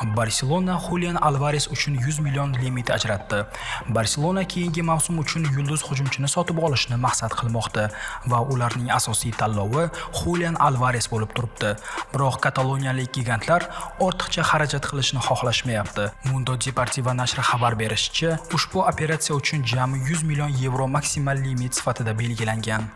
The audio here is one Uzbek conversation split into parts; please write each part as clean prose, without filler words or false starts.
Barselona Julian Alvares uchun 100 million limit ajratdi. Barselona keyingi mavsum uchun yulduz hujumchini sotib olishni maqsad qilmoqda va ularning asosiy tanlovi Julian Alvares bo'lib turibdi. Biroq kataloniyalik gigantlar ortiqcha xarajat qilishni xohlashmayapti. Mundo Deportivo nashri xabar berishicha, ushbu operatsiya uchun jami 100 million yevro maksimal limit sifatida belgilangan.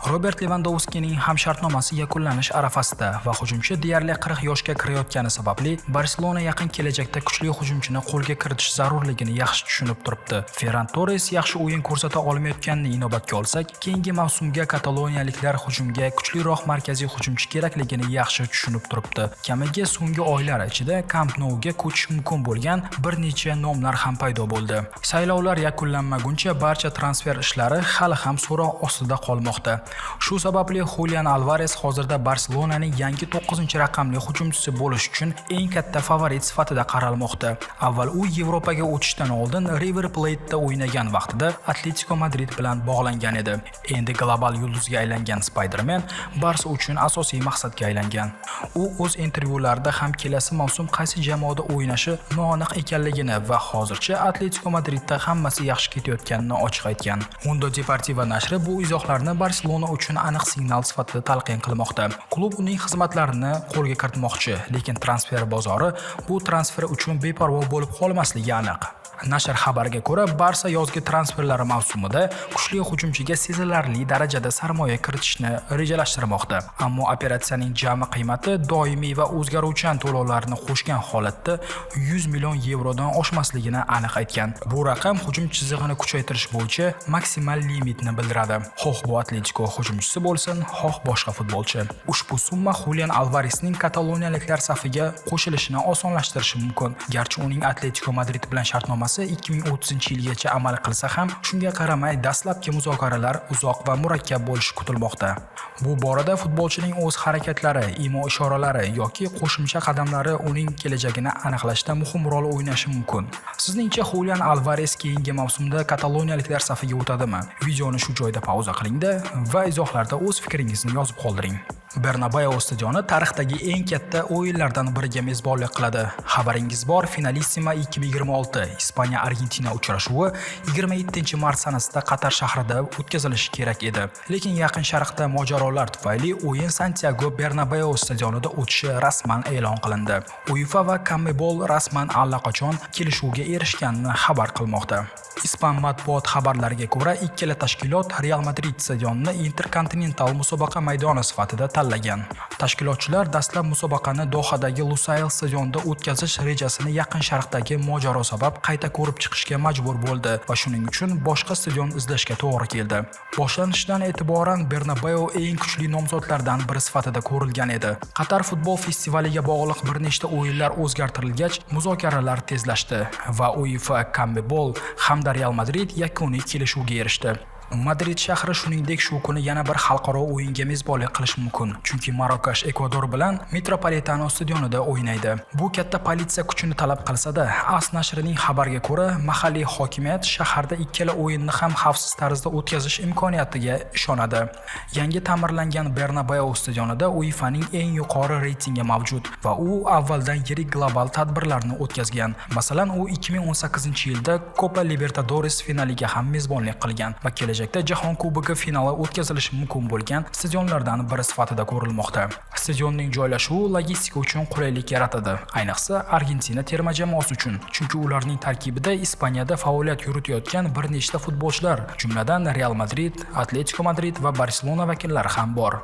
Robert Lewandowskining ham shartnomasi yakunlanish arafasida va hujumchi deyarli 40 yoshga kirayotgani sababli Barselona yaqin kelajakda kuchli hujumchini qo'lga kiritish zarurligini yaxshi tushunib turibdi. Ferran Torres yaxshi o'yin ko'rsata olmayotganini inobatga olsak, keyingi mavsumga kataloniyaliklar hujumga kuchliroq markaziy hujumchi kerakligini yaxshi tushunib turibdi. Kamiga so'nggi oylar ichida Camp Nouga ko'chish mumkin bo'lgan bir necha nomlar ham paydo bo'ldi. Saylovlar yakunlanmaguncha barcha transfer ishlari hali ham so'roq ostida qolmoqda. Shu sababli Julian Alvares hozirda Barselonaning yangi 9-raqamli hujumchisi bo'lish uchun eng katta favorit sifatida qaralmoqda. Avval u Yevropaga o'tishdan oldin River Plate'da o'ynagan vaqtida Atletico Madrid bilan bog'langan edi. Endi global yulduzga aylangan Spider-Man Barsa uchun asosiy maqsadga aylangan. U o'z intervyularida ham kelasi mavsum qaysi jamoada o'ynashi noaniq ekanligini va hozircha Atletico Madridda hammasi yaxshi ketayotganini ochiq aytgan. Mundo Deportivo nashri bu izohlarni Barselona uchun aniq signal sifatida talqin qilmoqda. Klub uning xizmatlarini qo'lga kiritmoqchi, lekin transfer bozori bu transfer uchun beparvo bo'lib qolmasligi aniq. Nashr xabariga ko'ra, Barsa yozgi transferlar mavsumida kuchli hujumchiga sezilarli darajada sarmoya kiritishni rejalashtirmoqda. Ammo operatsiyaning jami qiymati doimiy va o'zgaruvchan to'lovlarni qo'shgan holatda 100 million yevrodan oshmasligini aniq aytgan. Bu raqam hujum chizig'ini kuchaytirish bo'yicha maksimal limitni bildiradi. Xoh bu Atletico hujumchisi bo'lsin, xoh boshqa futbolchi. Ushbu summa Julian Alvaresning kataloniyaliklar safiga qo'shilishini osonlashtirishi mumkin. Garchi uning Atletico Madrid bilan shartnomasi 2030-yilgacha amal qilsa ham, shunga qaramay dastlabki muzokaralar uzoq va murakkab bo'lishi kutilmoqda. Bu borada futbolchining o'z harakatlari, imo-ishoralari yoki qo'shimcha qadamlari uning kelajagini aniqlashda muhim rol o'ynashi mumkin. Sizningcha Julian Alvares keyingi mavsumda kataloniyaliklar safiga o'tadimi? Videoni shu joyda pauza qiling-da va izohlarda o'z fikringizni yozib qoldiring. Bernabeu stadioni tarixdagi eng katta o'yinlardan biriga mezbonlik qiladi. Xabaringiz bor, Finalissima 2026 Ispaniya-Argentina uchrashuvi 27-mart sanasida Qatar shahrida o'tkazilishi kerak edi. Lekin yaqin sharqda mojarolar tufayli o'yin Santiago Bernabeu stadionida o'tishi rasman e'lon qilindi. UEFA va CONMEBOL rasman allaqachon kelishuvga erishganini xabar qilmoqda. Ispan matbuot xabarlariga ko'ra, ikkala tashkilot Real Madrid stadionini Intercontinental musobaqa maydoni sifatida tanlagan. Tashkilotchilar dastlab musobaqani Dohadagi Lusail stadionida o'tkazish rejasini yaqin sharqdagi mojaro sabab qayta ko'rib chiqishga majbur bo'ldi va shuning uchun boshqa stadion izlashga to'g'ri keldi. Boshlanishidan e'tiboran Bernabeu eng kuchli nomzodlardan biri sifatida ko'rilgan edi. Qatar futbol festivaliga bog'liq bir nechta o'yinlar o'zgartirilgach, muzokaralar tezlashdi va UEFA, CONMEBOL hamda Real Madrid yakuniy kelishuvga erishdi. Madrid shahri shuningdek shu kuni yana bir xalqaro o'yinga mezbonlik qilish mumkin, chunki Marokash Ekvador bilan Metropolitano stadionida o'ynaydi. Bu katta politsiya kuchini talab qilsa-da, AS nashrining xabariga ko'ra, mahalliy hokimiyat shaharda ikkala o'yinni ham xavfsiz tarzda o'tkazish imkoniyatiga ishonadi. Yangi ta'mirlangan Bernabeu stadionida UEFAning eng yuqori reytingi mavjud va u avvaldan yirik global tadbirlarni o'tkazgan. Masalan, u 2018-yilda Copa Libertadores finaliga ham mezbonlik qilgan va kelajakda Jahon Kubogi finali o'tkazilishi mumkin bo'lgan stadionlardan biri sifatida ko'rilmoqda. Stadionning joylashuvi logistika uchun qulaylik yaratadi, ayniqsa Argentina terma jamoasi uchun, chunki ularning tarkibida Ispaniyada faoliyat yuritayotgan bir nechta futbolchilar, jumladan Real Madrid, Atletico Madrid va Barselona vakillari ham bor.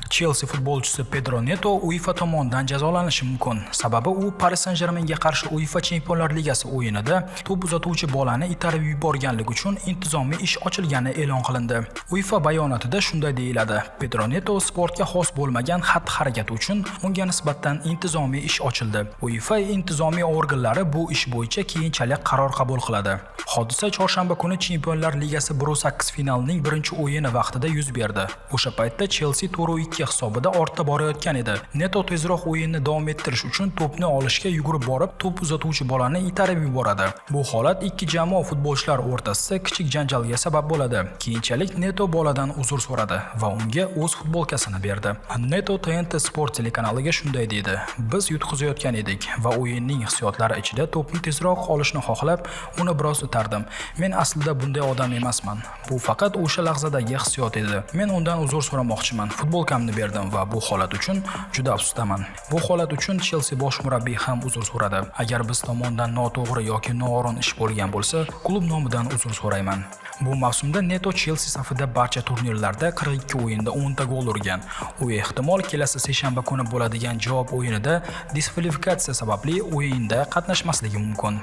Chelsea futbolchisi Pedro Neto UEFA tomonidan jazolanishi mumkin. Sababi u Paris Saint-Germainga qarshi UEFA Chempionlar Ligasi o'yinida to'p uzatuvchi bolani itarib yuborganligi uchun intizomiy ish ochilgani e'lon qilindi. UEFA bayonotida shunday deyiladi: Pedro Neto sportga xos bo'lmagan xatti-harakati uchun unga nisbatan intizomiy ish ochildi. UEFA intizomiy organlari bu ish bo'yicha keyinchalik qaror qabul qiladi. Hodisa chorshanba kuni Chempionlar Ligasi 1/8 finalining birinchi o'yini vaqtida yuz berdi. O'sha paytda Chelsea 4-2 hisobida ortda borayotgan edi. Neto tezroq o'yinni davom ettirish uchun to'pni olishga yugurib borib, to'p uzatuvchi bolani itarib yuboradi. Bu holat ikki jamoa futbolchilar o'rtasida kichik janjalga sabab bo'ladi. Keyinchalik Neto boladan uzr so'radi va unga o'z futbolkasini berdi. Neto TNT Sport telekanaliga shunday dedi: "Biz yutqizayotgan edik va o'yinning hissiyotlari ichida to'pni tezroq olishni xohlab, uni biroz itardim. Men aslida bunday odam emasman. Bu faqat o'sha lahzadagi hissiyot edi. Men undan uzr so'ramoqchiman. Futbolkamni berdim va bu holat uchun juda afsusdaman." Bu holat uchun Chelsea bosh murabbiy ham uzr so'radi. "Agar biz tomondan noto'g'ri yoki noo'rin ish bo'lgan bo'lsa, klub nomidan uzr so'rayman." Bu mavsumda Neto Chelsea safida barcha turnirlarda 42 o'yinda 10 ta gol urgan. U ehtimol kelasi seshanba kuni bo'ladigan javob o'yinida diskvalifikatsiya sababli o'yinda qatnashmasligi mumkin.